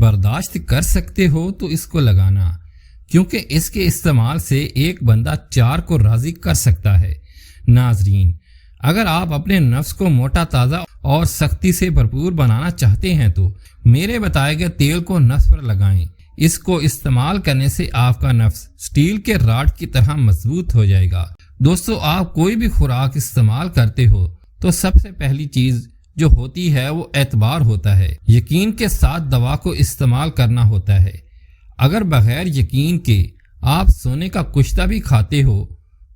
برداشت کر سکتے ہو تو اس کو لگانا، کیونکہ اس کے استعمال سے ایک بندہ 4 کو راضی کر سکتا ہے۔ ناظرین، اگر آپ اپنے نفس کو موٹا تازہ اور سختی سے بھرپور بنانا چاہتے ہیں تو میرے بتائے گئے تیل کو نفس پر لگائیں۔ اس کو استعمال کرنے سے آپ کا نفس سٹیل کے راڈ کی طرح مضبوط ہو جائے گا۔ دوستو، آپ کوئی بھی خوراک استعمال کرتے ہو تو سب سے پہلی چیز جو ہوتی ہے وہ اعتبار ہوتا ہے۔ یقین کے ساتھ دوا کو استعمال کرنا ہوتا ہے۔ اگر بغیر یقین کے آپ سونے کا کشتہ بھی کھاتے ہو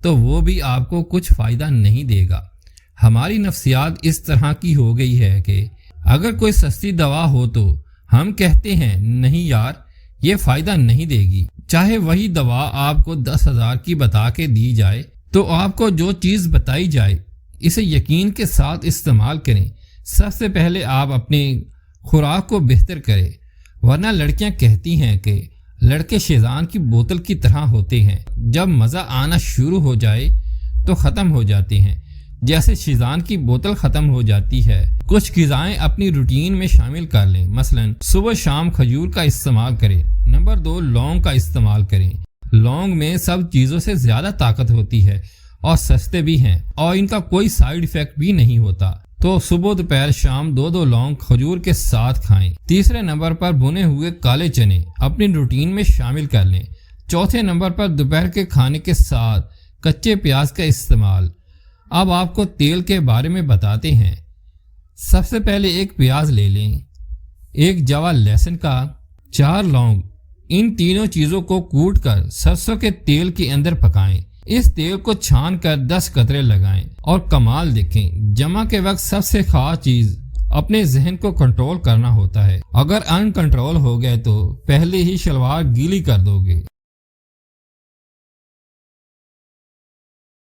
تو وہ بھی آپ کو کچھ فائدہ نہیں دے گا۔ ہماری نفسیات اس طرح کی ہو گئی ہے کہ اگر کوئی سستی دوا ہو تو ہم کہتے ہیں نہیں یار یہ فائدہ نہیں دے گی، چاہے وہی دوا آپ کو 10,000 کی بتا کے دی جائے تو آپ کو جو چیز بتائی جائے اسے یقین کے ساتھ استعمال کریں۔ سب سے پہلے آپ اپنے خوراک کو بہتر کریں، ورنہ لڑکیاں کہتی ہیں کہ لڑکے شیزان کی بوتل کی طرح ہوتے ہیں، جب مزہ آنا شروع ہو جائے تو ختم ہو جاتے ہیں، جیسے شیزان کی بوتل ختم ہو جاتی ہے۔ کچھ غذائیں اپنی روٹین میں شامل کر لیں، مثلا صبح شام کھجور کا استعمال کریں۔ نمبر 2، لونگ کا استعمال کریں۔ لونگ میں سب چیزوں سے زیادہ طاقت ہوتی ہے اور سستے بھی ہیں اور ان کا کوئی سائیڈ ایفیکٹ بھی نہیں ہوتا، تو صبح دوپہر شام 2 لونگ کھجور کے ساتھ کھائیں۔ تیسرے نمبر پر بھنے ہوئے کالے چنے اپنی روٹین میں شامل کر لیں۔ چوتھے نمبر پر دوپہر کے کھانے کے ساتھ کچے پیاز کا استعمال۔ اب آپ کو تیل کے بارے میں بتاتے ہیں۔ سب سے پہلے ایک پیاز لے لیں، 1 جوا لہسن کا، 4 لونگ، ان تینوں چیزوں کو کوٹ کر سرسوں کے تیل کے اندر پکائیں۔ اس تیل کو چھان کر 10 قطرے لگائیں اور کمال دیکھیں۔ جمع کے وقت سب سے خاص چیز اپنے ذہن کو کنٹرول کرنا ہوتا ہے۔ اگر ان کنٹرول ہو گئے تو پہلے ہی شلوار گیلی کر دو گے۔